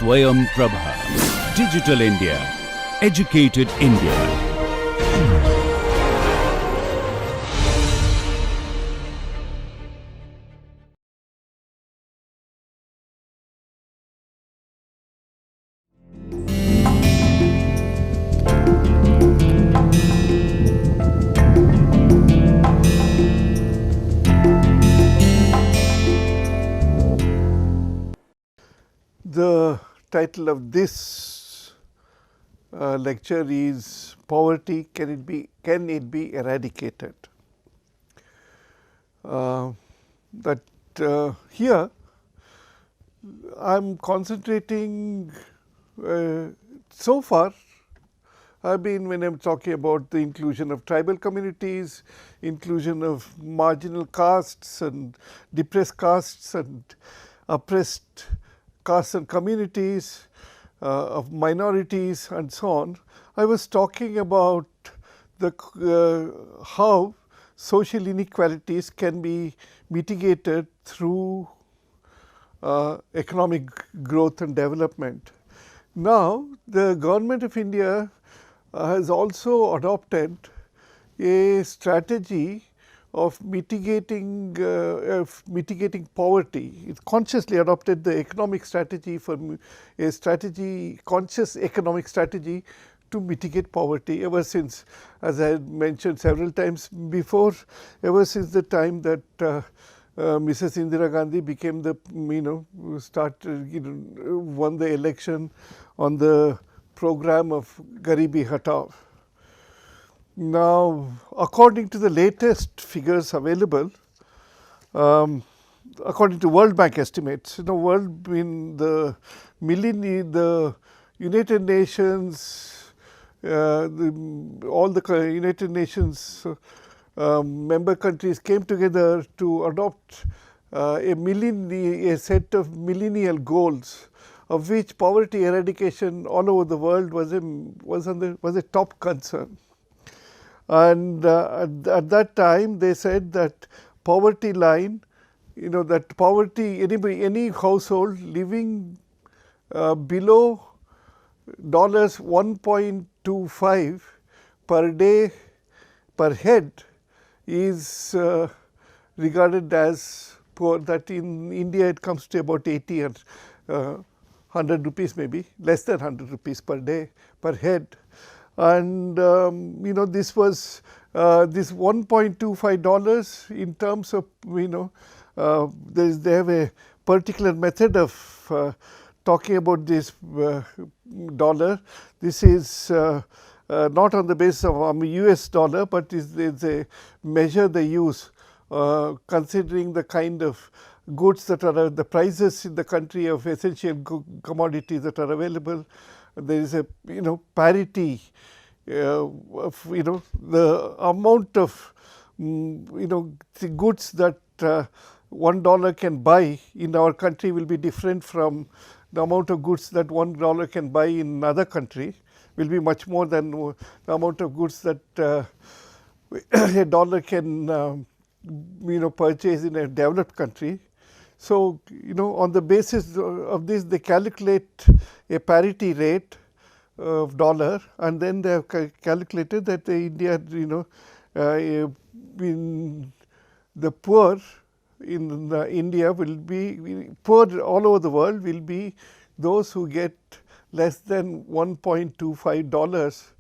Swayam Prabha. Digital India. Educated India. The title of this lecture is Poverty, can it be eradicated? Here I am concentrating so far when I am talking about the inclusion of tribal communities, inclusion of marginal castes and depressed castes and oppressed castes and communities, of minorities and so on. I was talking about how social inequalities can be mitigated through economic growth and development. Now, the government of India has also adopted a strategy of mitigating poverty. It consciously adopted the economic strategy conscious economic strategy to mitigate poverty ever since, as I had mentioned several times before, ever since the time that Mrs. Indira Gandhi became won the election on the program of Garibi Hatao. Now, according to the latest figures available, according to World Bank estimates, the United Nations, all the United Nations member countries came together to adopt a set of millennial goals, of which poverty eradication all over the world was a top concern. And at that time they said that poverty line, that poverty, any household living below $1.25 per day per head is regarded as poor. That in India it comes to about 80 and 100 rupees, maybe less than 100 rupees per day per head. And this was this $1.25 in terms of they have a particular method of talking about this dollar. This is not on the basis of US dollar, but it's a measure they use considering the kind of goods that are the prices in the country of essential commodities that are available. There is a parity of the amount of the goods that $1 can buy in our country will be different from the amount of goods that $1 can buy in another country, will be much more than the amount of goods that a dollar can purchase in a developed country. So, on the basis of this, they calculate a parity rate of dollar, and then they have calculated that India, the poor in India will be poor all over the world will be those who get less than $1.25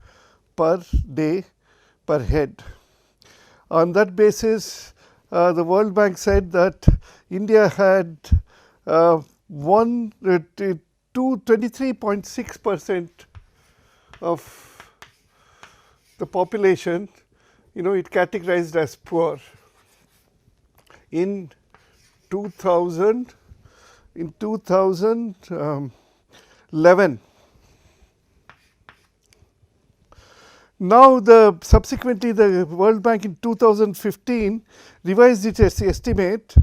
per day per head. On that basis, the World Bank said that India had 23.6% of the population, it categorized as poor in 2011. Now, subsequently the World Bank in 2015 revised its estimate.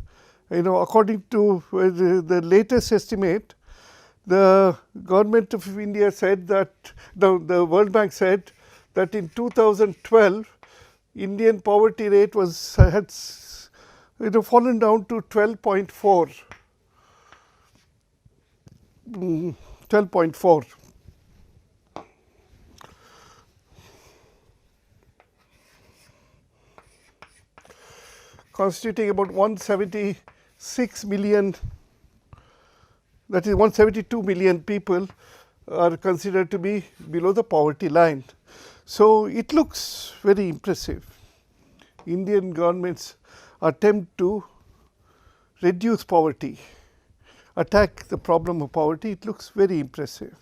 According to the latest estimate, the government of India said that the World Bank said that in 2012 Indian poverty rate had fallen down to 12.4. 12.4. Constituting about 176 million, that is 172 million people are considered to be below the poverty line. So, it looks very impressive. Indian government's attempt to reduce poverty, attack the problem of poverty, it looks very impressive.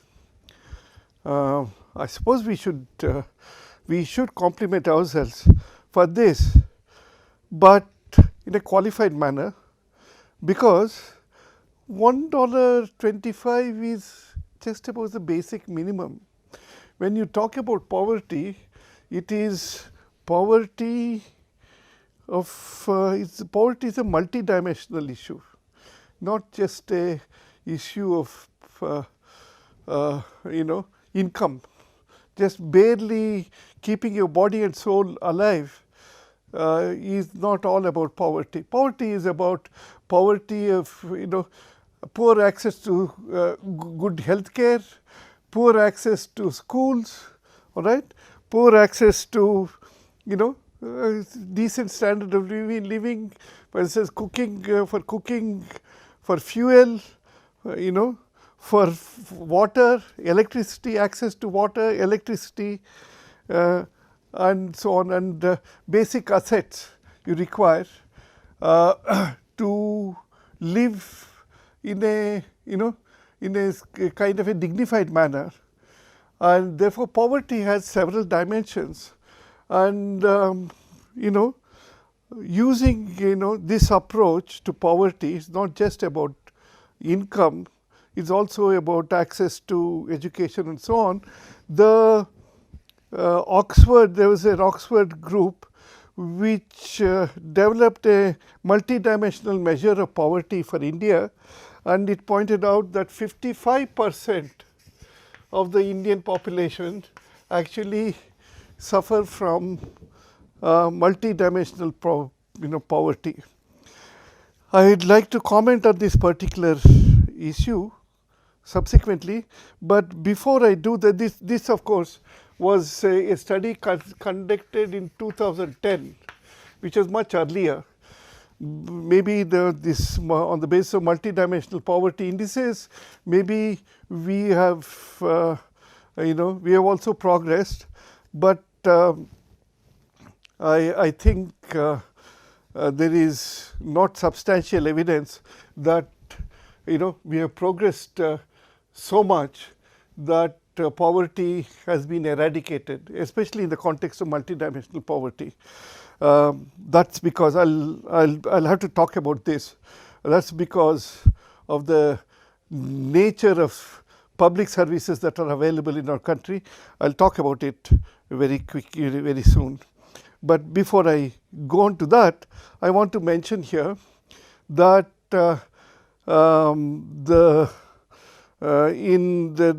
I suppose we should compliment ourselves for this, but in a qualified manner, because $1.25 is just about the basic minimum. When you talk about poverty, it is poverty of poverty is a multidimensional issue, not just a issue of income. Just barely keeping your body and soul alive is not all about poverty. Poverty is about poverty of poor access to good health care, poor access to schools, all right, poor access to decent standard of living, for instance cooking, for fuel, for water, electricity, access to water, electricity, and so on, and basic assets you require to live in a kind of a dignified manner, and therefore poverty has several dimensions, and using this approach to poverty is not just about income, it's also about access to education and so on. The there was an Oxford group which developed a multidimensional measure of poverty for India, and it pointed out that 55% of the Indian population actually suffer from multidimensional poverty. I would like to comment on this particular issue subsequently, but before I do that, this of course was a study conducted in 2010, which was much earlier. Maybe this on the basis of multidimensional poverty indices, maybe we have we have also progressed, but I think there is not substantial evidence that we have progressed so much that poverty has been eradicated, especially in the context of multidimensional poverty. That's because I'll have to talk about this. That's because of the nature of public services that are available in our country. I'll talk about it very quickly, very soon. But before I go on to that, I want to mention here that in the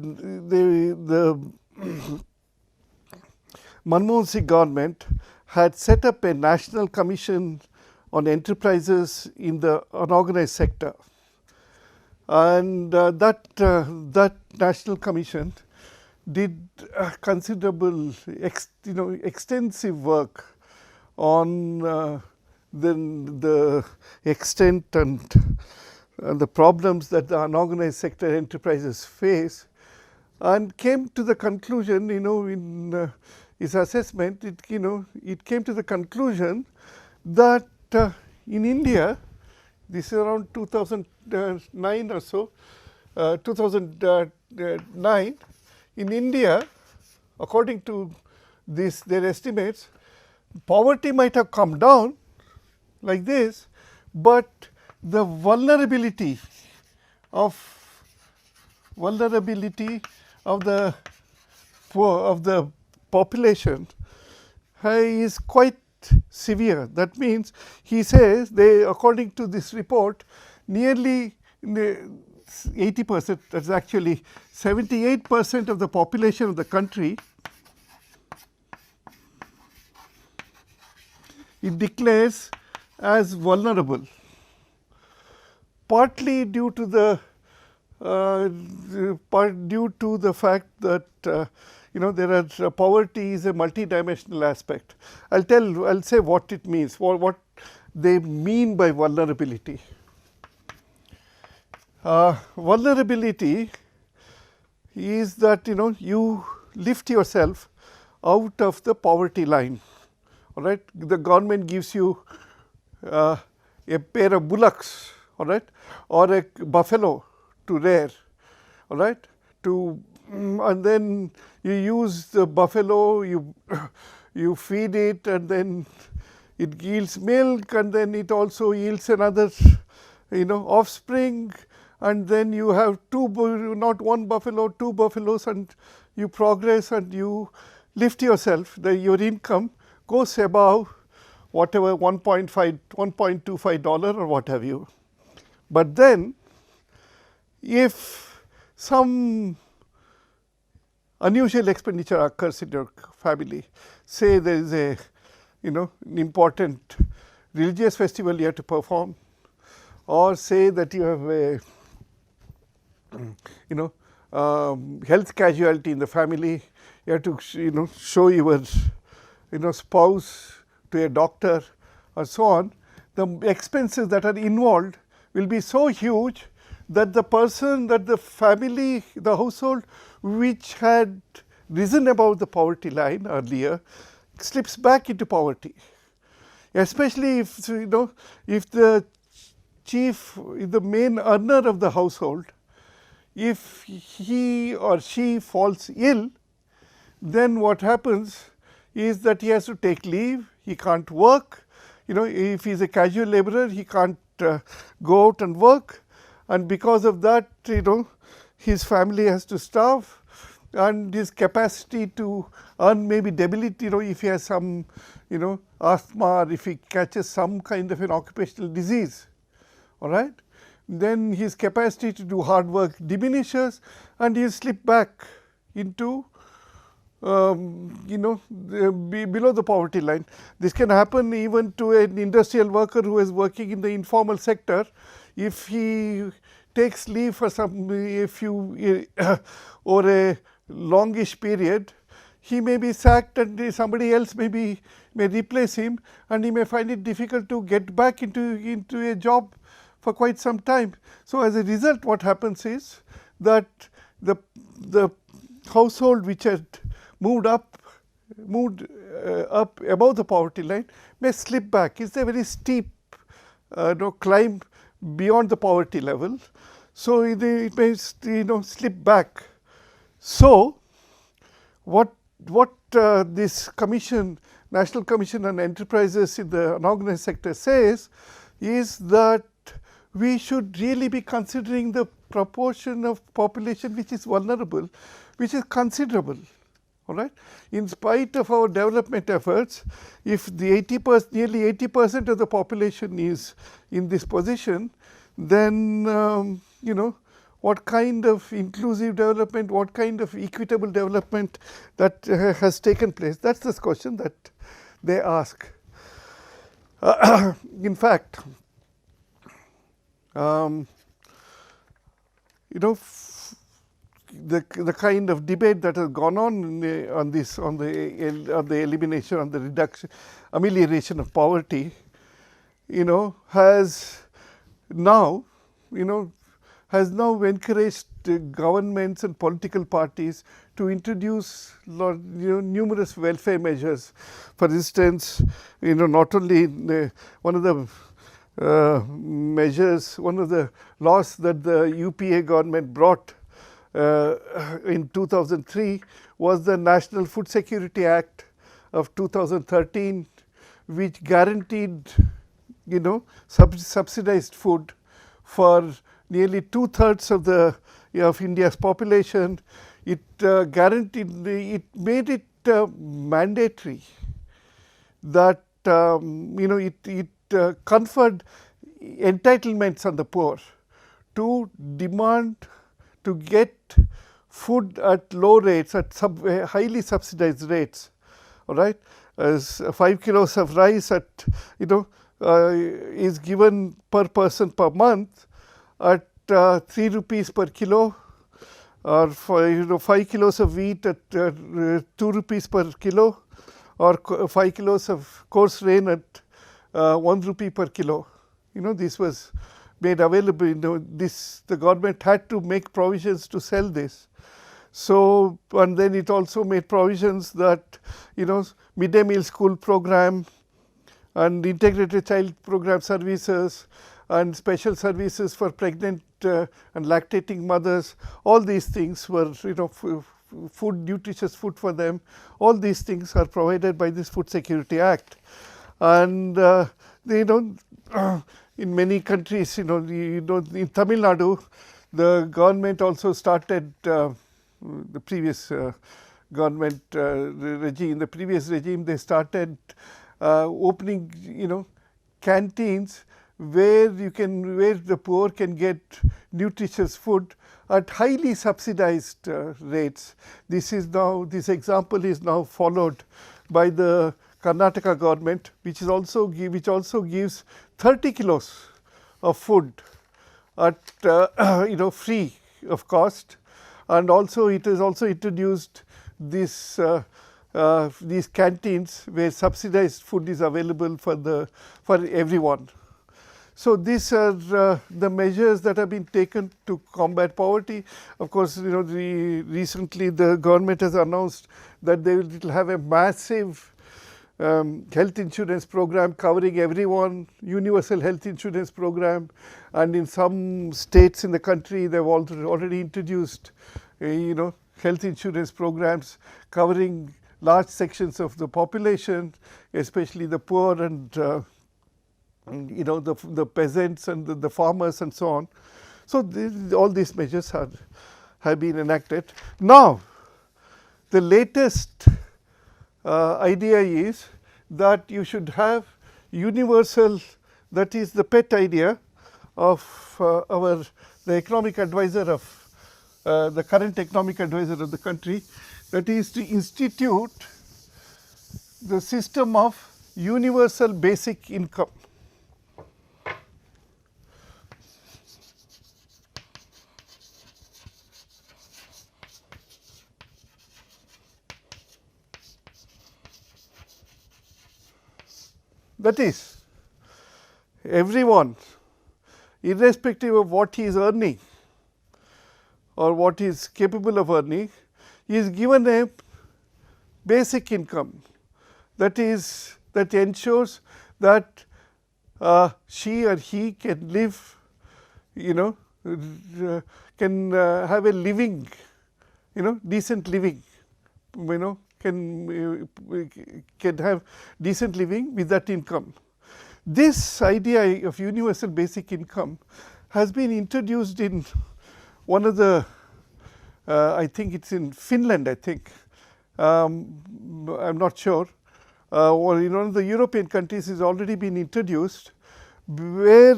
Manmohan Singh government had set up a national commission on enterprises in the unorganized sector, and that national commission did considerable extensive work on the extent and the problems that the unorganized sector enterprises face, and came to the conclusion, in his assessment, it came to the conclusion that in India, this is around 2009 or so, 2009, in India, according to their estimates, poverty might have come down like this, but the vulnerability of the poor, of the population is quite severe. That means, he says, according to this report, nearly 80%, that's actually 78% of the population of the country, it declares as vulnerable, partly due to the due to the fact that there are poverty is a multidimensional aspect. I'll say what it means, what they mean by vulnerability. Vulnerability is that you lift yourself out of the poverty line. All right, the government gives you a pair of bullocks, all right, or a buffalo to rear, all right, and then you use the buffalo, you feed it, and then it yields milk, and then it also yields another offspring, and then you have not one buffalo, two buffaloes, and you progress and you lift yourself. Your income goes above whatever $1.25 or what have you. But then if some unusual expenditure occurs in your family, say there is an important religious festival you have to perform, or say that you have a health casualty in the family, you have to show your spouse to a doctor or so on, the expenses that are involved will be so huge that the family, the household which had risen above the poverty line earlier slips back into poverty, especially if if the main earner of the household, if he or she falls ill, then what happens is that he has to take leave, he can't work. If he is a casual laborer, he can't go out and work, and because of that his family has to starve, and his capacity to earn may be debilitated. If he has some asthma, or if he catches some kind of an occupational disease, all right, then his capacity to do hard work diminishes, and he will slip back into below the poverty line. This can happen even to an industrial worker who is working in the informal sector. If he takes leave for a few or a longish period, he may be sacked, and somebody else may replace him, and he may find it difficult to get back into a job for quite some time. So as a result, what happens is that the household which had moved up above the poverty line may slip back. It's a very steep climb beyond the poverty level, so it may slip back. So what this commission, National Commission on Enterprises in the unorganized sector, says is that we should really be considering the proportion of population which is vulnerable, which is considerable. All right. In spite of our development efforts, if the nearly 80% of the population is in this position, then what kind of inclusive development, what kind of equitable development that has taken place? That's the question that they ask. In fact, the kind of debate that has gone on the elimination, on the reduction, amelioration of poverty, has now encouraged governments and political parties to introduce numerous welfare measures. For instance, not only one of the measures, one of the laws that the UPA government brought in 2003 was the National Food Security Act of 2013, which guaranteed subsidized food for nearly 2/3 of India's population. It made it mandatory that it conferred entitlements on the poor to demand to get food at low rates, at highly subsidized rates. All right, as 5 kilos of rice is given per person per month at 3 rupees per kilo, or for 5 kilos of wheat at 2 rupees per kilo, or 5 kilos of coarse grain at 1 rupee per kilo. This was made available. The government had to make provisions to sell this. So, and then it also made provisions that midday meal school program and integrated child program services and special services for pregnant and lactating mothers. All these things were food, nutritious food for them. All these things are provided by this Food Security Act. And in many countries, in Tamil Nadu, the government also started the previous government regime. The previous regime, they started opening canteens where the poor can get nutritious food at highly subsidized rates. This example is now followed by the Karnataka government, which also gives 30 kilos of food at free of cost, and also it has also introduced these canteens where subsidized food is available for everyone. So these are the measures that have been taken to combat poverty. Of course, recently the government has announced that they will have a massive health insurance program covering everyone, universal health insurance program, and in some states in the country they have already introduced health insurance programs covering large sections of the population, especially the poor and the peasants and the farmers and so on. So all these measures have been enacted. Now the latest idea is that you should have universal, that is the pet idea of the economic advisor of the current economic advisor of the country, that is to institute the system of universal basic income. That is, everyone, irrespective of what he is earning or what he is capable of earning, is given a basic income that ensures that she or he can live, can have a living, decent living, can have decent living with that income. This idea of universal basic income has been introduced in one of the, I think it's in Finland, I think, I'm not sure, or in one of the European countries has already been introduced, where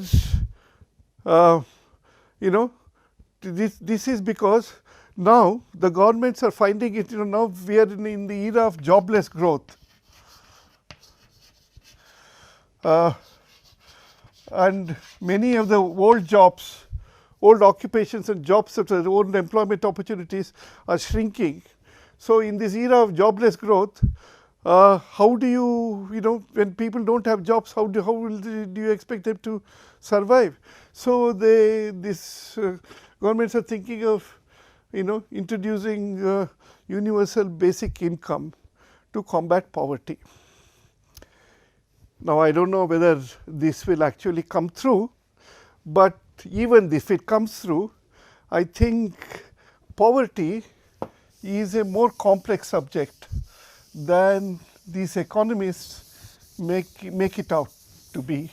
this is because now the governments are finding it, now we are in the era of jobless growth. And many of the old jobs, old occupations and jobs such as old employment opportunities are shrinking. So in this era of jobless growth, how do you, when people don't have jobs, how do you expect them to survive? So these governments are thinking of introducing universal basic income to combat poverty. Now I don't know whether this will actually come through, but even if it comes through, I think poverty is a more complex subject than these economists make it out to be.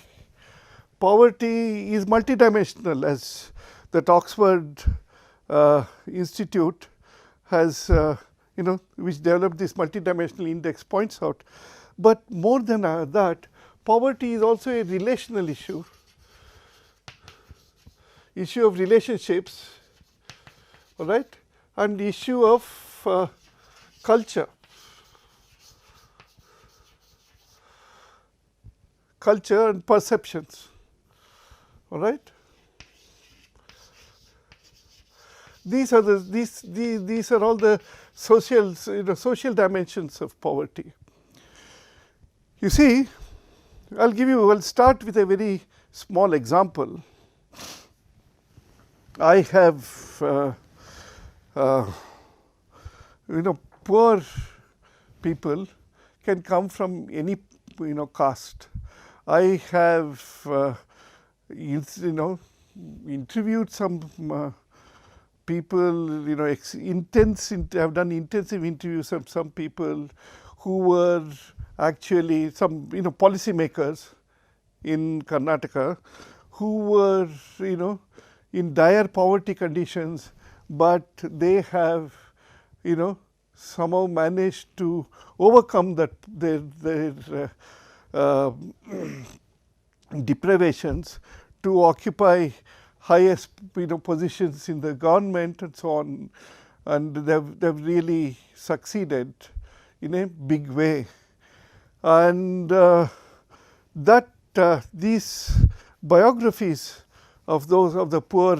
Poverty is multidimensional, as that Oxford Institute has, which developed this multidimensional index, points out. But more than that, poverty is also a relational issue of relationships, all right, and issue of culture and perceptions, all right. these are these are all the social dimensions of poverty. You see, I'll start with a very small example. I have poor people can come from any caste. I have interviewed some people, have done intensive interviews of some people who were actually some policy makers in Karnataka who were in dire poverty conditions, but they have somehow managed to overcome that their deprivations to occupy highest positions in the government and so on, and they've really succeeded in a big way. And that these biographies of the poor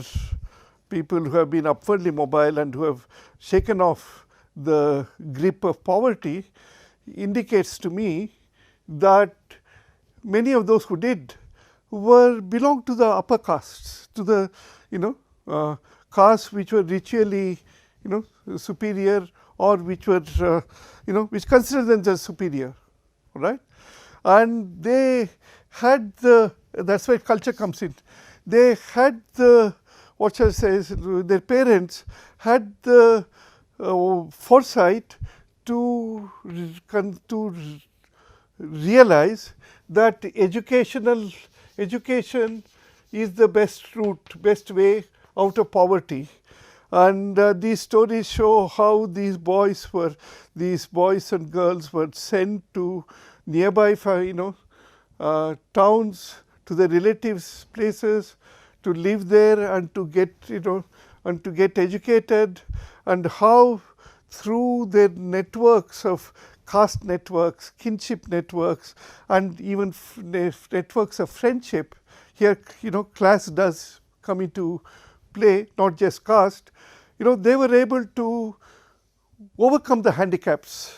people who have been upwardly mobile and who have shaken off the grip of poverty indicates to me that many of those who did belonged to the upper castes, to the castes which were ritually superior, or which were which considered themselves superior, right? And they had that's where culture comes in. They had what shall I say, their parents had the foresight to realize that education is the best route, best way out of poverty. And these stories show how these boys and girls were sent to nearby towns, to their relatives' places, to live there and to get educated, and how through their networks of caste networks, kinship networks, and even networks of friendship. Here, class does come into play, not just caste. They were able to overcome the handicaps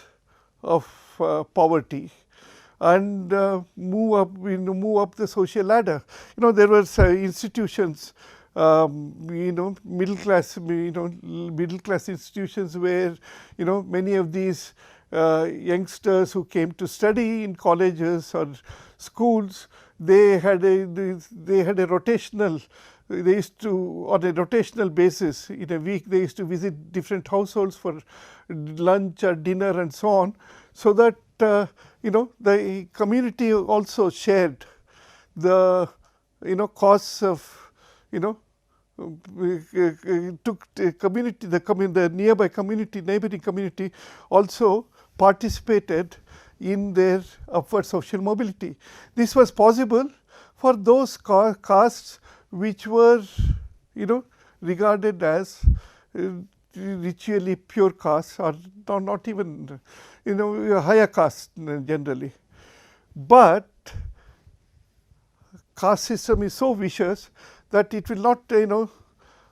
of poverty and move up the social ladder. There were institutions, middle class institutions where many of these youngsters who came to study in colleges or schools, they had a rotational. They used to, on a rotational basis, in a week, they used to visit different households for lunch or dinner and so on, so that the community also shared the costs of took the community, the nearby community, neighboring community also participated in their upward social mobility. This was possible for those castes which were regarded as ritually pure castes, or not even higher caste generally. But caste system is so vicious that it will not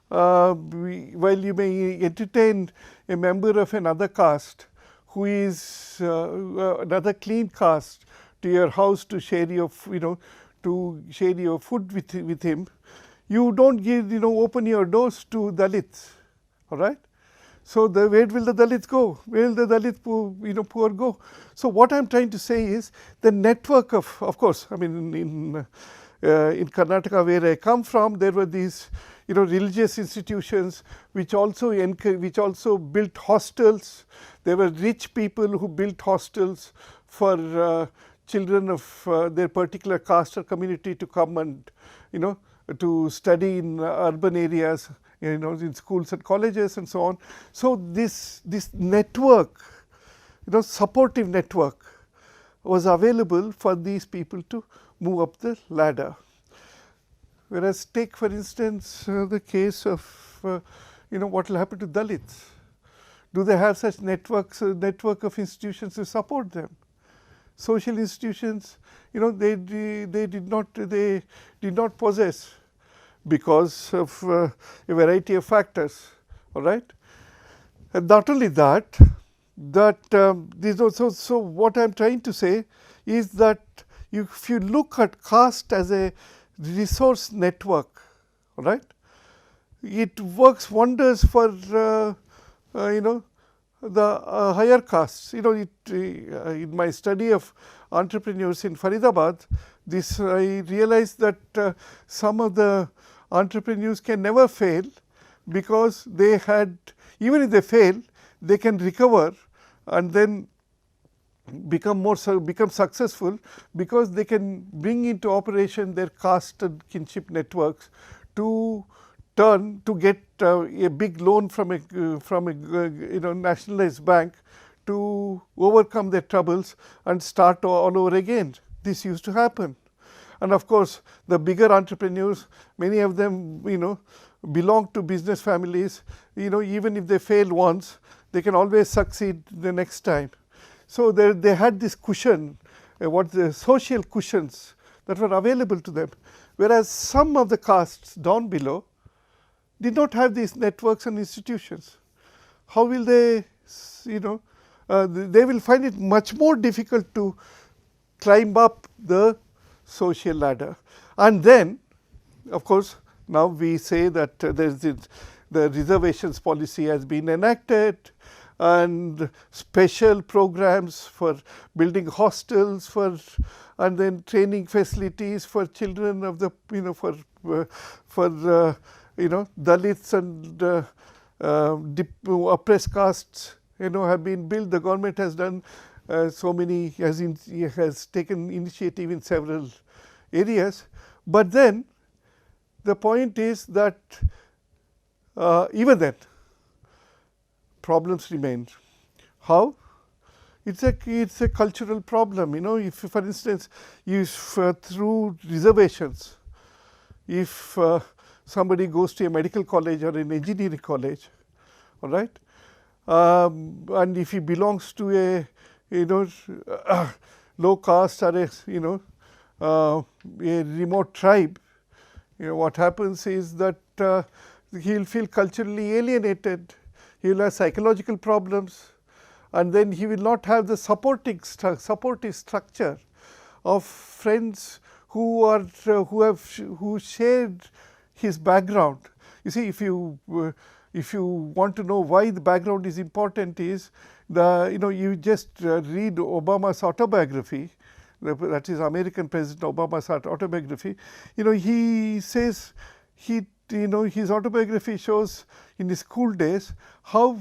while you may entertain a member of another caste who is another clean caste to your house to share your food with him, you don't open your doors to Dalits, all right? So where will the Dalits go? Where will the Dalit poor go? So what I'm trying to say is the network of course, I mean in Karnataka, where I come from, there were these religious institutions which also built hostels. There were rich people who built hostels for children of their particular caste or community to come and to study in urban areas, in schools and colleges and so on. So this network, supportive network, was available for these people to move up the ladder. Whereas take for instance the case of what will happen to Dalits. Do they have such network of institutions to support them? Social institutions, they did not possess because of a variety of factors. all right. And not only that, these also, so what I am trying to say is that if you look at caste as a resource network, all right, it works wonders for the higher castes. In my study of entrepreneurs in Faridabad, I realized that some of the entrepreneurs can never fail, because they had, even if they fail, they can recover and then become successful, because they can bring into operation their caste and kinship networks to get a big loan from a nationalized bank to overcome their troubles and start all over again. This used to happen. And of course, the bigger entrepreneurs, many of them belong to business families. Even if they fail once, they can always succeed the next time. So they had this cushion, what the social cushions that were available to them, whereas some of the castes down below did not have these networks and institutions. How will they, they will find it much more difficult to climb up the social ladder. And then, of course, now we say that the reservations policy has been enacted, and special programs for building hostels and then training facilities for children of the Dalits and oppressed castes have been built. The government has done has taken initiative in several areas. But then the point is that even then problems remain. How? It's a cultural problem. If, for instance, through reservations, if somebody goes to a medical college or an engineering college, all right, and if he belongs to a low caste or a remote tribe, what happens is that he'll feel culturally alienated. He will have psychological problems, and then he will not have the supportive structure of friends who shared his background. You see, if you want to know why the background is important, is you just read Obama's autobiography, that is American President Obama's autobiography. He says his autobiography shows in his school days how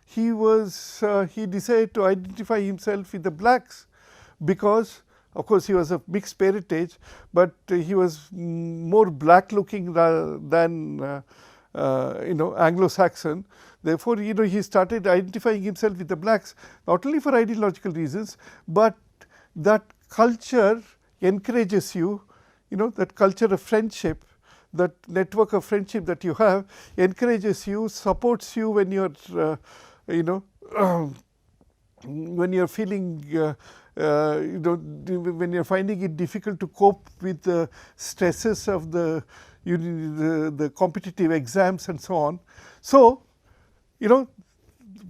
he decided to identify himself with the blacks, because of course he was of mixed parentage, but he was more black looking than Anglo-Saxon. Therefore, he started identifying himself with the blacks, not only for ideological reasons, but that culture encourages you, that culture of friendship, that network of friendship that you have encourages you, supports you when you're, when you're feeling, when you're finding it difficult to cope with the stresses of the competitive exams and so on. So,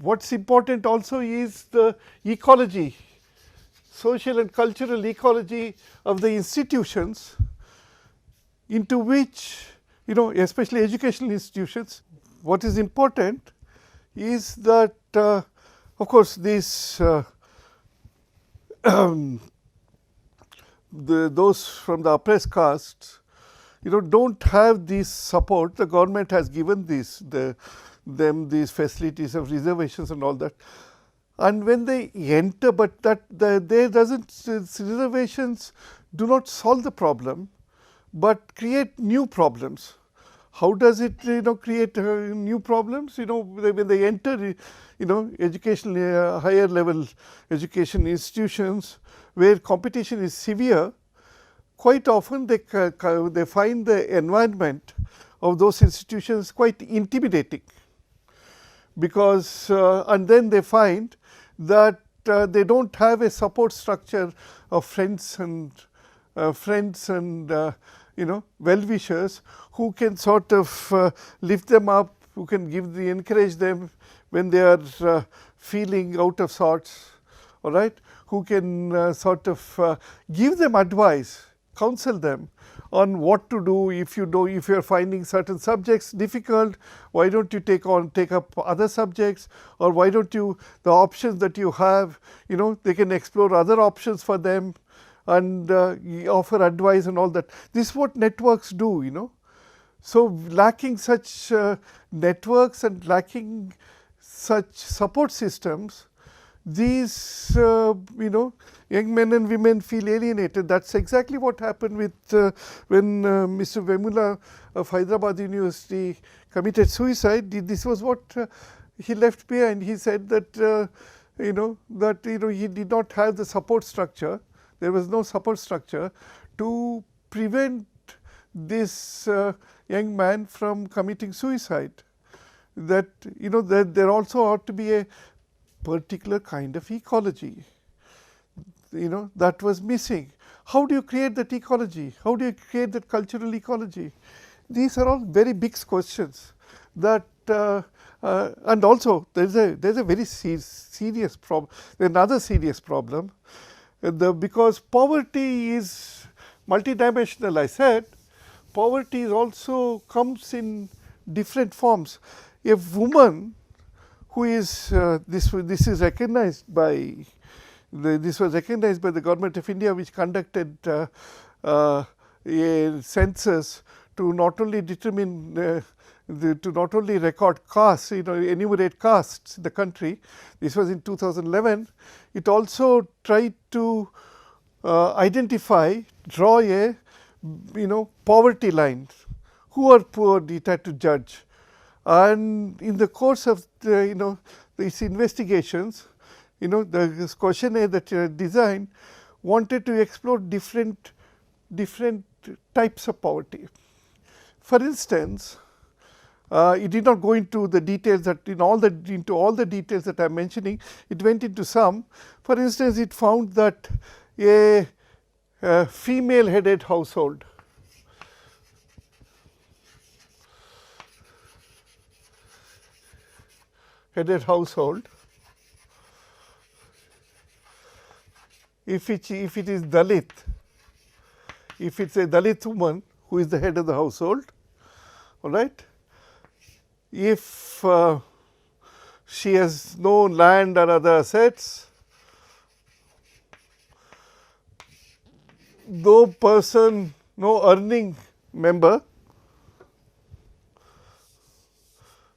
what's important also is the ecology, social and cultural ecology of the institutions into which, especially educational institutions. What is important is that, of course, these those from the oppressed castes, don't have this support. The government has given them these facilities of reservations and all that. And when they enter, but reservations do not solve the problem, but create new problems. How does it create new problems? When they enter educational higher level education institutions where competition is severe, quite often they find the environment of those institutions quite intimidating, because and then they find that they don't have a support structure of friends and well-wishers who can sort of lift them up encourage them when they are feeling out of sorts, all right, who can sort of give them advice, counsel them on what to do if you are finding certain subjects difficult, why don't you take up other subjects, or why don't you, the options that you have, they can explore other options for them and offer advice and all that. This is what networks do. So, lacking such networks and lacking such support systems, these young men and women feel alienated. That's exactly what happened with when Mr. Vemula of Hyderabad University committed suicide. This was what he left behind. He said that he did not have the support structure. There was no support structure to prevent this young man from committing suicide. That that there also ought to be a particular kind of ecology, that was missing. How do you create that ecology? How do you create that cultural ecology? These are all very big questions that and also there's a very serious problem. Another serious problem, because poverty is multidimensional. I said poverty also comes in different forms. A woman who is this is recognized by this was recognized by the Government of India, which conducted a census to not only determine to not only record castes, enumerate castes in the country. This was in 2011. It also tried to identify, draw a poverty line. Who are poor? It had to judge. And in the course of these investigations, the questionnaire that designed wanted to explore different types of poverty. For instance, it did not go into the details that into all the details that I am mentioning. It went into some. For instance, it found that a female headed household, if it is Dalit, if it is a Dalit woman who is the head of the household, all right, if she has no land or other assets, no earning member,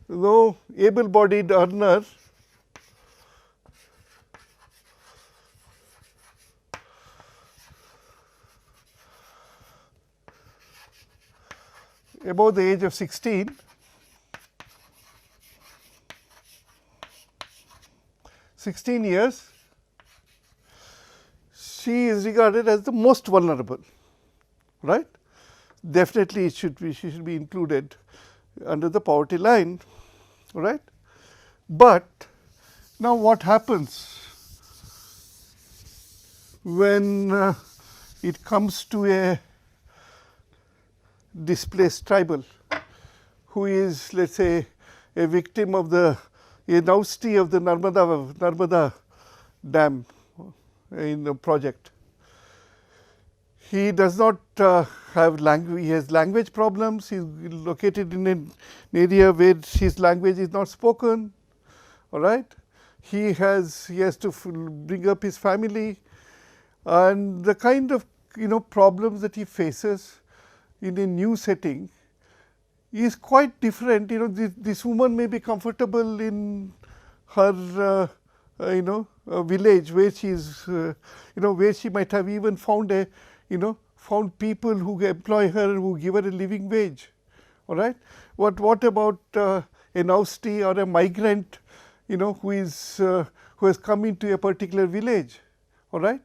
no able-bodied earner, above the age of 16, years, she is regarded as the most vulnerable, right. Definitely she should be included under the poverty line, right. But now what happens when it comes to a displaced tribal who is, let us say, a victim of a nausea of the Narmada dam in the project. He does not have language, he has language problems, he is located in an area where his language is not spoken, all right. He has to bring up his family, and the kind of problems that he faces in a new setting is quite different. This woman may be comfortable in her village where she is where she might have even found found people who employ her, who give her a living wage, all right. What about an oustie or a migrant who has come into a particular village, all right,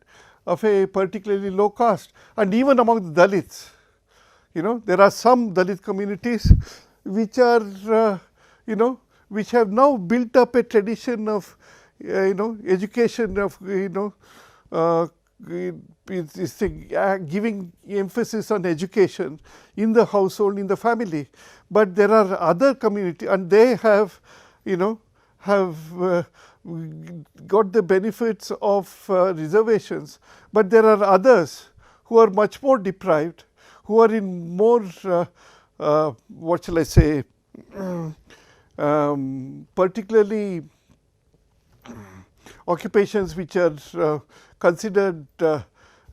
of a particularly low caste? And even among the Dalits, there are some Dalit communities which are which have now built up a tradition of education, of giving emphasis on education in the household, in the family. But there are other community, and they have, got the benefits of reservations. But there are others who are much more deprived, who are in more, what shall I say, particularly occupations which are considered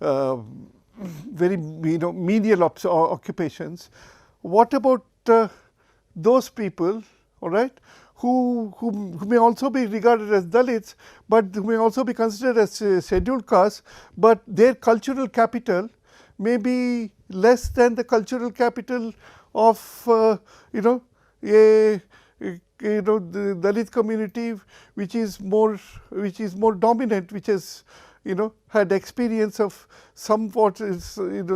very menial occupations. What about those people, all right, who may also be regarded as Dalits, but who may also be considered as scheduled castes, but their cultural capital may be less than the cultural capital of the Dalit community, which is more dominant, which has had experience of somewhat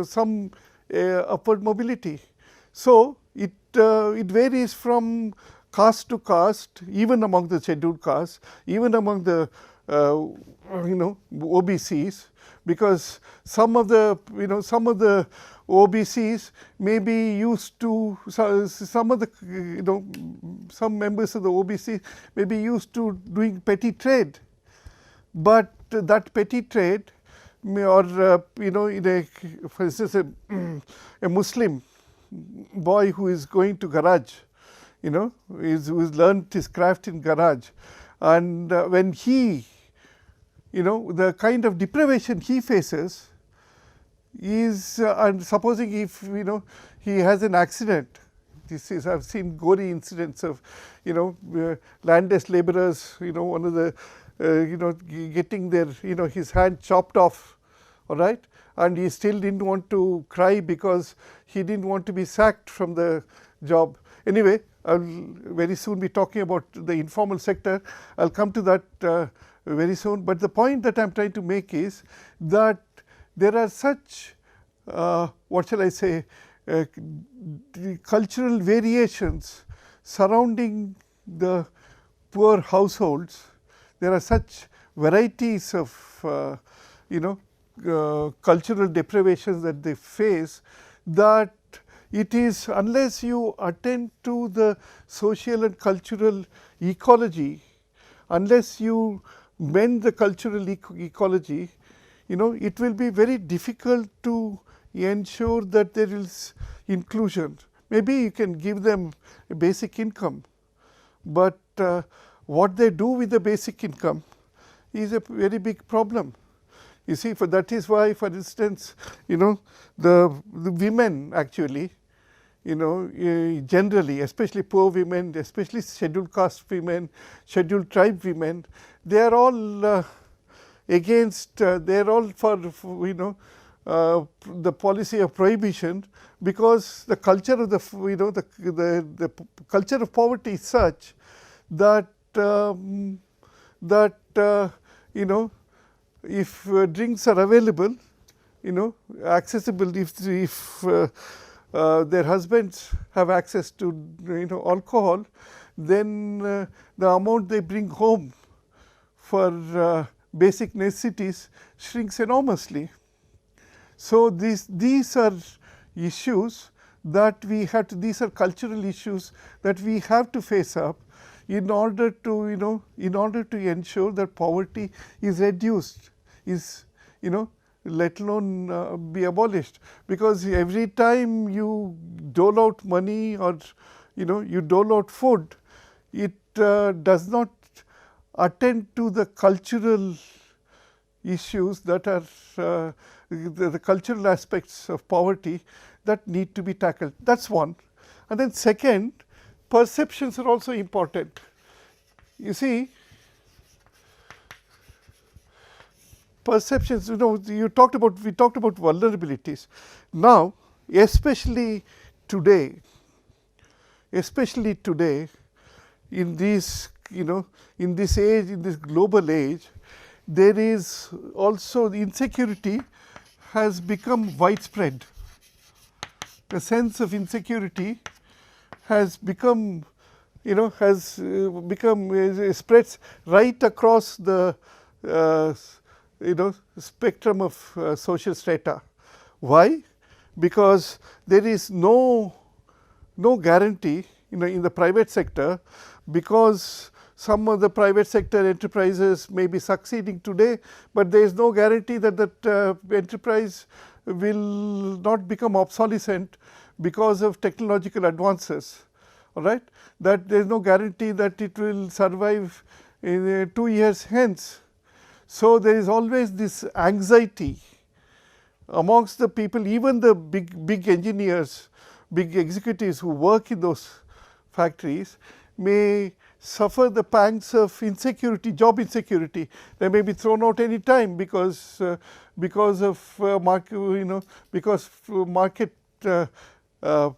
some upward mobility. So it varies from caste to caste, even among the scheduled castes, even among the OBCs, because some of the OBCs may be used to, some members of the OBC may be used to doing petty trade, but that petty trade or for instance a Muslim boy who is going to garage, who has learned his craft in garage, and when he, the kind of deprivation he faces is, and supposing if he has an accident, this is, I've seen gory incidents of landless laborers, one of the getting their his hand chopped off, all right, and he still didn't want to cry because he didn't want to be sacked from the job. Anyway, I'll very soon be talking about the informal sector. I'll come to that very soon. But the point that I'm trying to make is that there are such, what shall I say, cultural variations surrounding the poor households. There are such varieties of, cultural deprivations that they face, that it is, unless you attend to the social and cultural ecology, unless you mend the cultural ecology, it will be very difficult to ensure that there is inclusion. Maybe you can give them a basic income, but what they do with the basic income is a very big problem. You see, for that is why, for instance, the women actually, generally, especially poor women, especially scheduled caste women, scheduled tribe women, they are all against, they are all for the policy of prohibition, because the culture of the the culture of poverty is such that if drinks are available, accessible, if their husbands have access to alcohol, then the amount they bring home for basic necessities shrinks enormously. So these are issues that we have to, these are cultural issues that we have to face up in order to ensure that poverty is reduced, is let alone be abolished. Because every time you dole out money or you dole out food, it does not attend to the cultural issues that are the cultural aspects of poverty that need to be tackled. That's one. And then second, perceptions are also important. You see, perceptions, we talked about vulnerabilities. Now, especially today, in this in this age, in this global age, there is also the insecurity has become widespread. The sense of insecurity has become, spreads right across the spectrum of social strata. Why? Because there is no guarantee in the private sector, because some of the private sector enterprises may be succeeding today, but there is no guarantee that that enterprise will not become obsolescent because of technological advances. All right, that there is no guarantee that it will survive in 2 years hence. So, there is always this anxiety amongst the people, even the big engineers, big executives who work in those factories may suffer the pangs of insecurity, job insecurity. They may be thrown out any time because of market, because market there are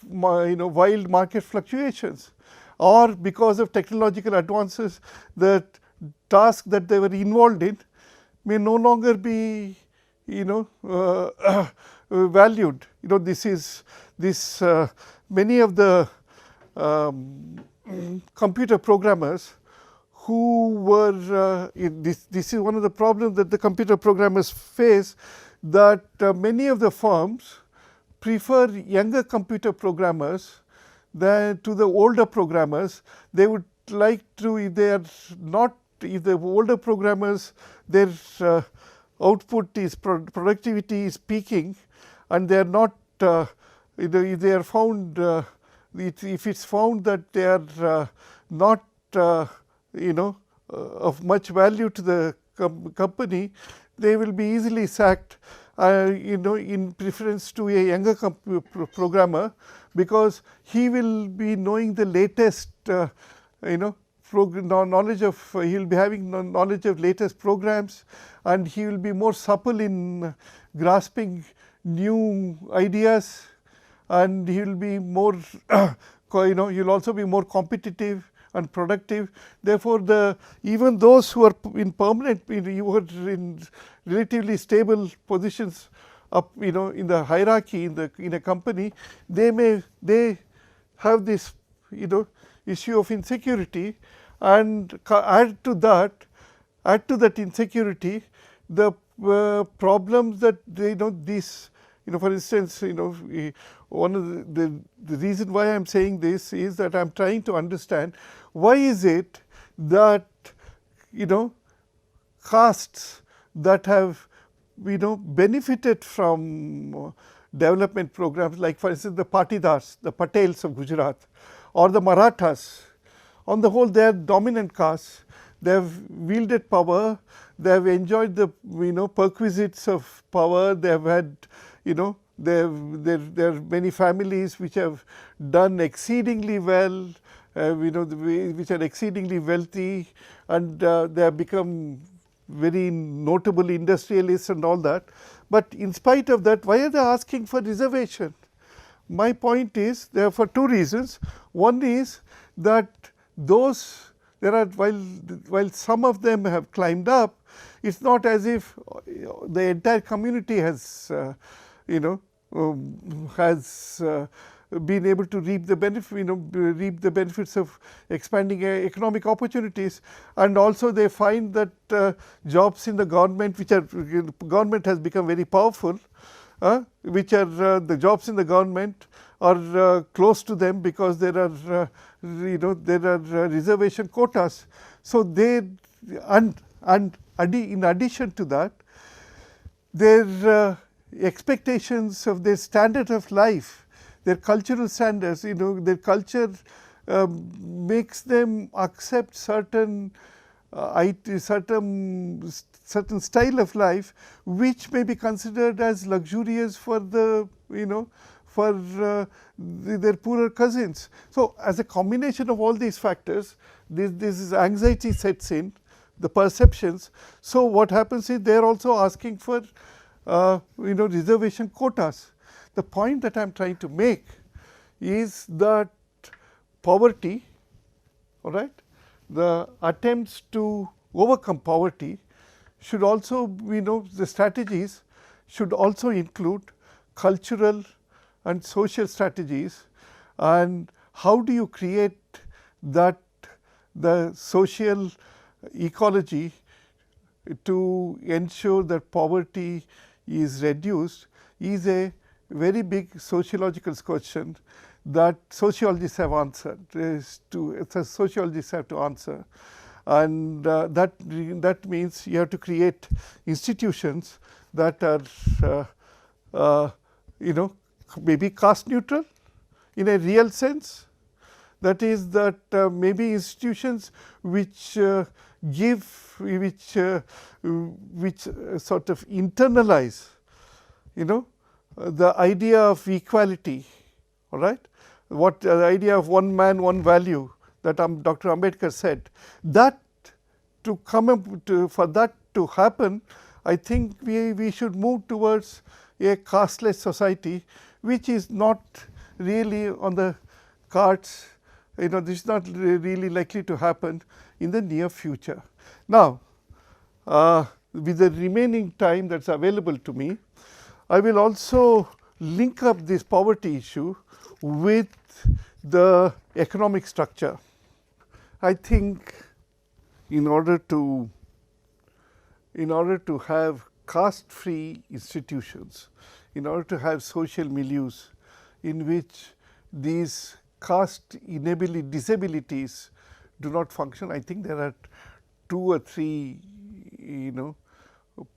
wild market fluctuations, or because of technological advances, that tasks that they were involved in may no longer be valued. Many of the computer programmers who were this is one of the problems that the computer programmers face, that many of the firms prefer younger computer programmers than to the older programmers. They would like to, if the older programmers, their output is productivity is peaking, and they are not if they are found if it's found that they are not of much value to the company, they will be easily sacked in preference to a younger programmer, because he will be knowing the latest knowledge of, he will be having knowledge of latest programs, and he will be more supple in grasping new ideas, and he will be more he will also be more competitive and productive. Therefore, even those who are in permanent, who are in relatively stable positions up in the hierarchy in a company, they have this issue of insecurity, and add to that insecurity the problems that these for instance, one of the reason why I am saying this is that I am trying to understand why is it that castes that have benefited from development programs, like for instance the Patidars, the Patels of Gujarat, or the Marathas, on the whole they are dominant castes. They have wielded power, they have enjoyed the perquisites of power, they have had there are many families which have done exceedingly well, which are exceedingly wealthy, and they have become very notable industrialists and all that. But in spite of that, why are they asking for reservation? My point is, there are for two reasons. One is that while some of them have climbed up, it's not as if the entire community has been able to reap the benefits of expanding economic opportunities. And also they find that jobs in the government, government has become very powerful, which are the jobs in the government are close to them, because there are reservation quotas. So and in addition to that, their expectations of their standard of life, their cultural standards, their culture makes them accept certain style of life which may be considered as luxurious for their poorer cousins. So, as a combination of all these factors, this anxiety sets in, the perceptions. So, what happens is they are also asking for reservation quotas. The point that I am trying to make is that poverty, all right, the attempts to overcome poverty should also, the strategies should also include cultural and social strategies, and how do you create that the social ecology to ensure that poverty is reduced is a very big sociological question that sociologists have answered. Sociologists have to answer, and that means you have to create institutions that are maybe caste neutral in a real sense. That is that maybe institutions which which sort of internalize the idea of equality, all right, what the idea of one man, one value that Dr. Ambedkar said, that to come up for that to happen, I think we should move towards a casteless society, which is not really on the cards. This is not really likely to happen in the near future. Now, with the remaining time that's available to me, I will also link up this poverty issue with the economic structure. I think in order to have caste-free institutions, in order to have social milieus in which these caste disabilities do not function, I think there are 2 or 3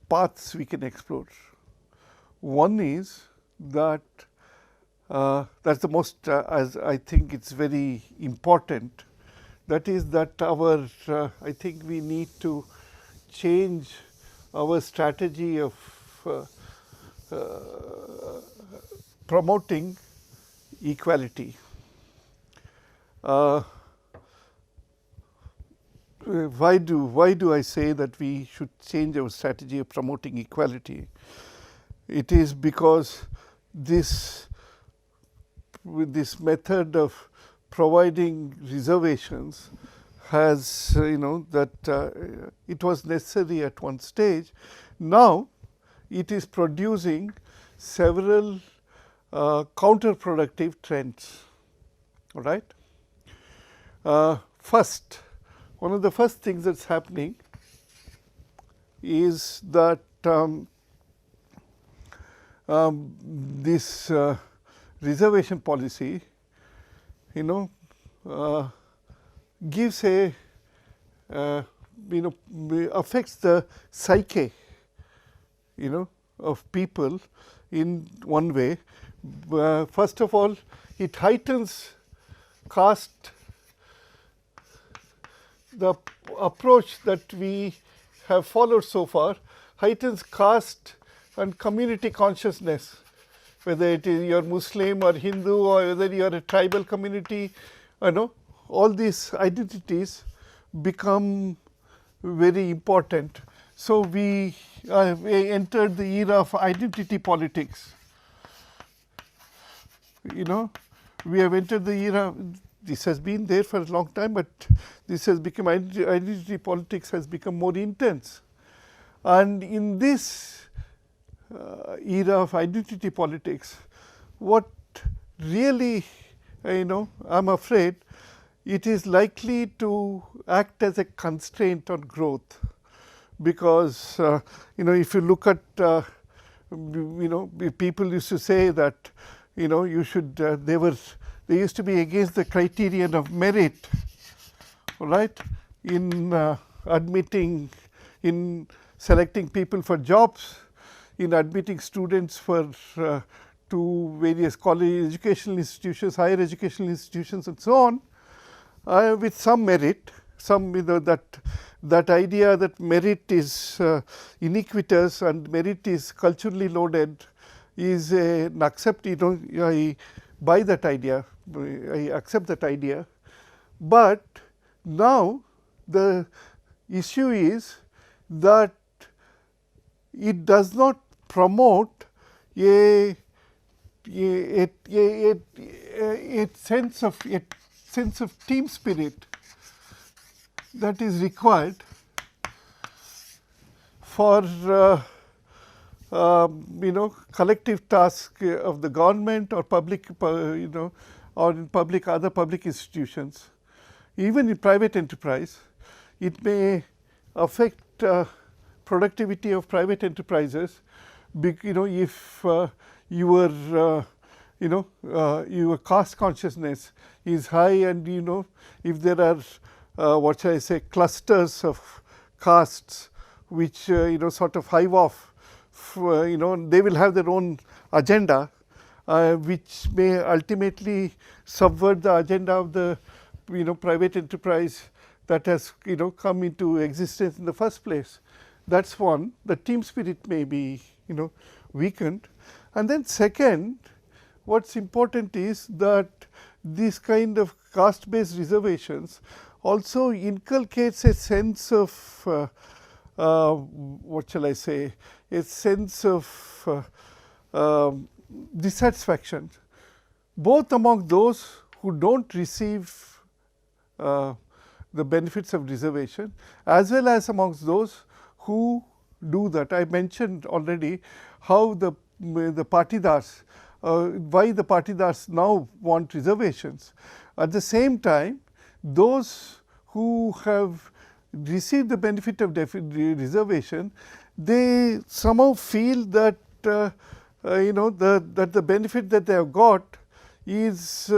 paths we can explore. One is that that's the most as I think it's very important. That is that I think we need to change our strategy of promoting equality. Why do I say that we should change our strategy of promoting equality? It is because this method of providing reservations has it was necessary at one stage. Now it is producing several counterproductive trends. All right. First, one of the first things that's happening is that this reservation policy, gives affects the psyche, of people in one way. First of all, it heightens caste. The approach that we have followed so far heightens caste and community consciousness, whether it is you're Muslim or Hindu or whether you are a tribal community, all these identities become very important. So we entered the era of identity politics. We have entered the era. This has been there for a long time, but this has become identity politics has become more intense. And in this era of identity politics, what really, I'm afraid, it is likely to act as a constraint on growth, because if you look at people used to say that you should they used to be against the criterion of merit, right, in selecting people for jobs, in admitting students to various college educational institutions, higher educational institutions, and so on, with some merit. That idea that merit is iniquitous and merit is culturally loaded is an accept. I buy that idea. I accept that idea. But now the issue is that it does not promote a sense of team spirit that is required for collective task of the government or public, or in other public institutions. Even in private enterprise, it may affect productivity of private enterprises, if your your caste consciousness is high, and if there are what shall I say, clusters of castes which sort of hive off, they will have their own agenda, which may ultimately subvert the agenda of the private enterprise that has come into existence in the first place. That's one. The team spirit may be weakened. And then second, what's important is that this kind of caste based reservations also inculcates a sense of what shall I say, a sense of dissatisfaction, both among those who don't receive the benefits of reservation, as well as amongst those who do that. I mentioned already how the Patidars, why the Patidars now want reservations. At the same time, those who have received the benefit of reservation, they somehow feel that that the benefit that they have got is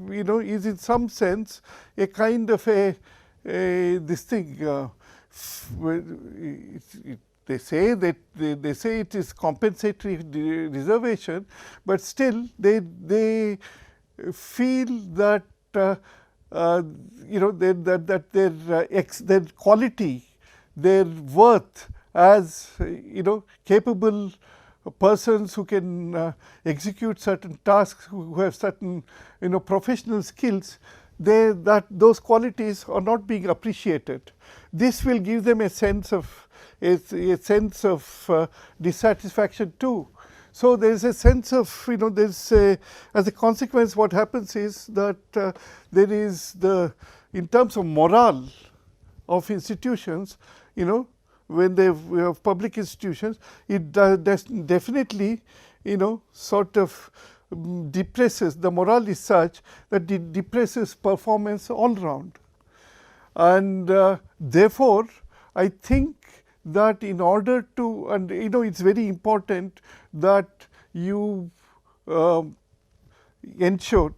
is in some sense a kind of this thing. They say that they say it is compensatory reservation, but still they feel that their quality, their worth as capable persons who can execute certain tasks, who have certain professional skills, those qualities are not being appreciated. This will give them a sense of dissatisfaction too. So there is a sense of as a consequence, what happens is that there is in terms of morale of institutions, when they have public institutions, it definitely sort of depresses, the morale is such that it depresses performance all round. And therefore, I think that in order to, and it's very important that you ensure,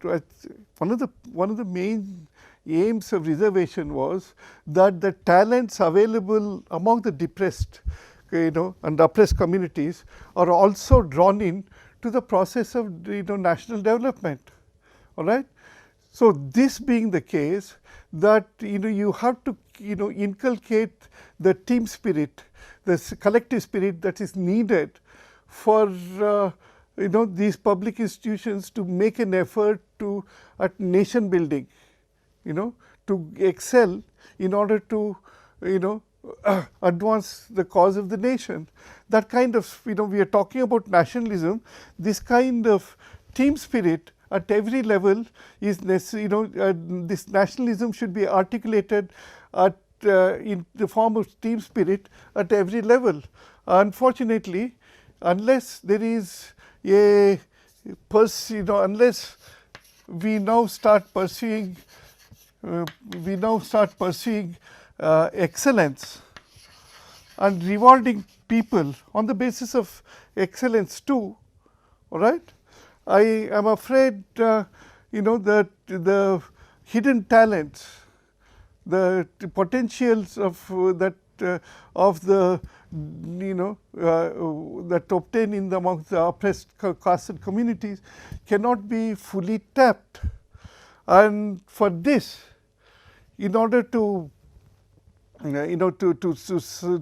one of the main aims of reservation was that the talents available among the depressed and oppressed communities are also drawn in to the process of national development. All right. So this being the case, that you have to inculcate the team spirit, the collective spirit that is needed for these public institutions to make an effort at nation building, to excel in order to advance the cause of the nation. That kind of, we are talking about nationalism, this kind of team spirit at every level is necessary. This nationalism should be articulated in the form of team spirit at every level. Unfortunately, unless there is unless we now start pursuing excellence and rewarding people on the basis of excellence too, all right. I am afraid that the hidden talents, the potentials of that obtain amongst the oppressed castes and communities cannot be fully tapped. And for this, in order to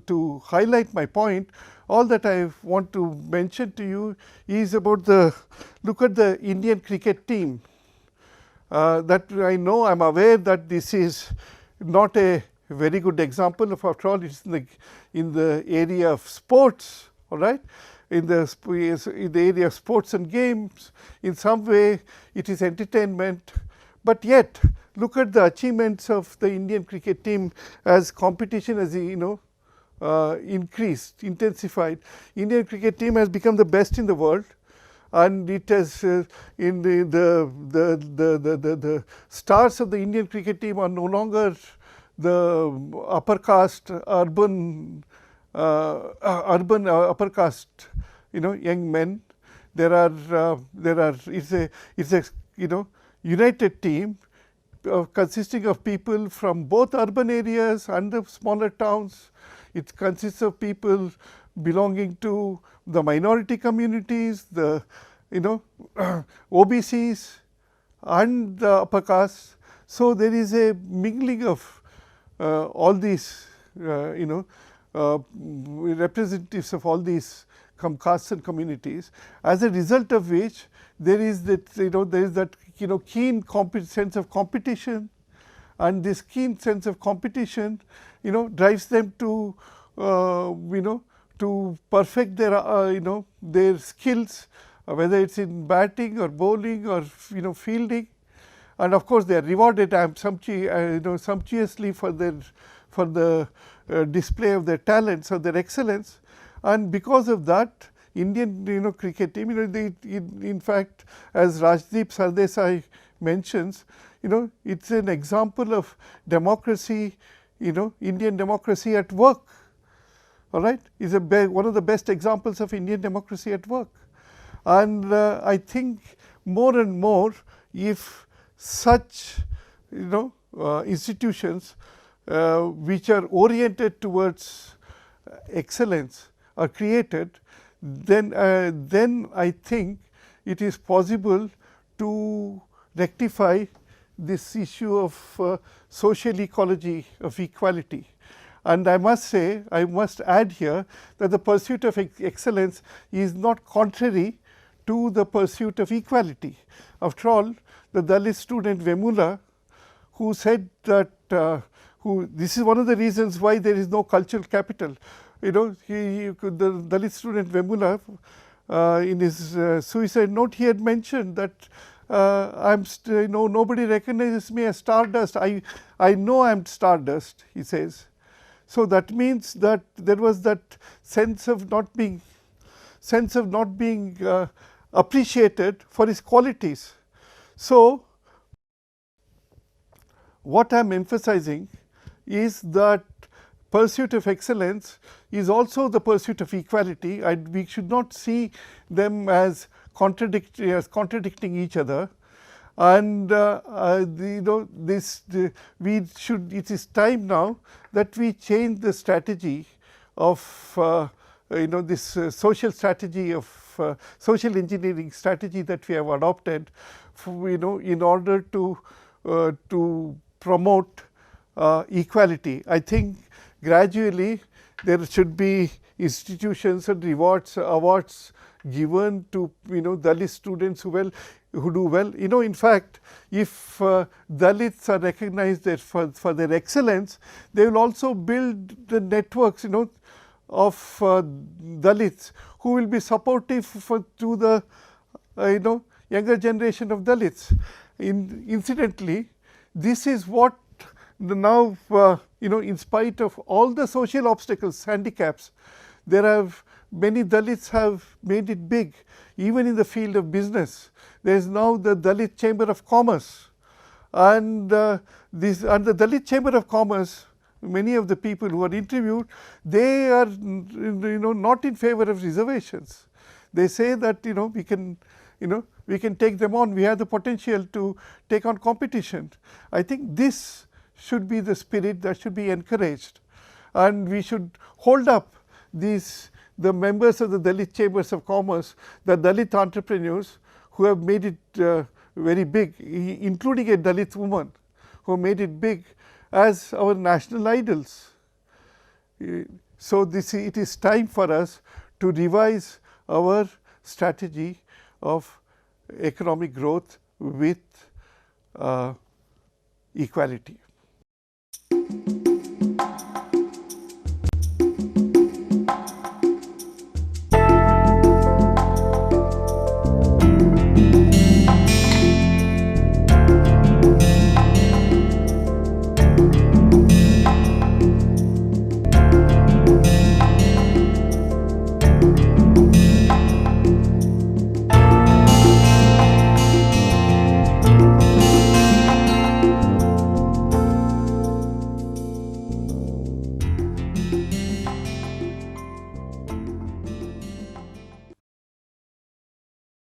to highlight my point, all that I want to mention to you is about look at the Indian cricket team. That I know, I am aware that this is not a very good example of, after all, it is in the area of sports, all right. In the area of sports and games, in some way it is entertainment, but yet look at the achievements of the Indian cricket team as competition has increased, intensified. Indian cricket team has become the best in the world, and it has in the stars of the Indian cricket team are no longer the upper caste urban urban upper caste, young men. It's a united team consisting of people from both urban areas and the smaller towns. It consists of people belonging to the minority communities, the OBCs and the upper caste. So there is a mingling of all these representatives of all these castes and communities, as a result of which there is that keen sense of competition, and this keen sense of competition drives them to to perfect their skills, whether it's in batting or bowling or fielding. And of course, they are rewarded sumptuously for the display of their talents or their excellence. And because of that, Indian cricket team, in fact, as Rajdeep Sardesai mentions, it's an example of democracy, Indian democracy at work. All right, is one of the best examples of Indian democracy at work. And I think more and more, if such institutions which are oriented towards excellence are created, then I think it is possible to rectify this issue of social ecology, of equality. And I must add here that the pursuit of excellence is not contrary to the pursuit of equality. After all, the Dalit student Vemula, who said that this is one of the reasons why there is no cultural capital. The Dalit student Vemula, in his suicide note, he had mentioned that nobody recognizes me as stardust. I know I am stardust, he says. So that means that there was that sense of not being appreciated for his qualities. So what I am emphasizing is that pursuit of excellence is also the pursuit of equality, and we should not see them as contradicting each other. And it is time now that we change the strategy of this social strategy of social engineering strategy that we have adopted, in order to promote equality. I think gradually there should be institutions and awards given to Dalit students who do well. In fact, if Dalits are recognized for their excellence, they will also build the networks of Dalits who will be supportive to the younger generation of Dalits. Incidentally, this is what now in spite of all the social obstacles, handicaps, many Dalits have made it big, even in the field of business. There is now the Dalit Chamber of Commerce, and the Dalit Chamber of Commerce, many of the people who are interviewed, they are not in favor of reservations. They say that we can take them on. We have the potential to take on competition. I think this should be the spirit that should be encouraged, and we should hold up the members of the Dalit Chambers of Commerce, the Dalit entrepreneurs who have made it very big, including a Dalit woman who made it big, as our national idols. So it is time for us to revise our strategy of economic growth with equality.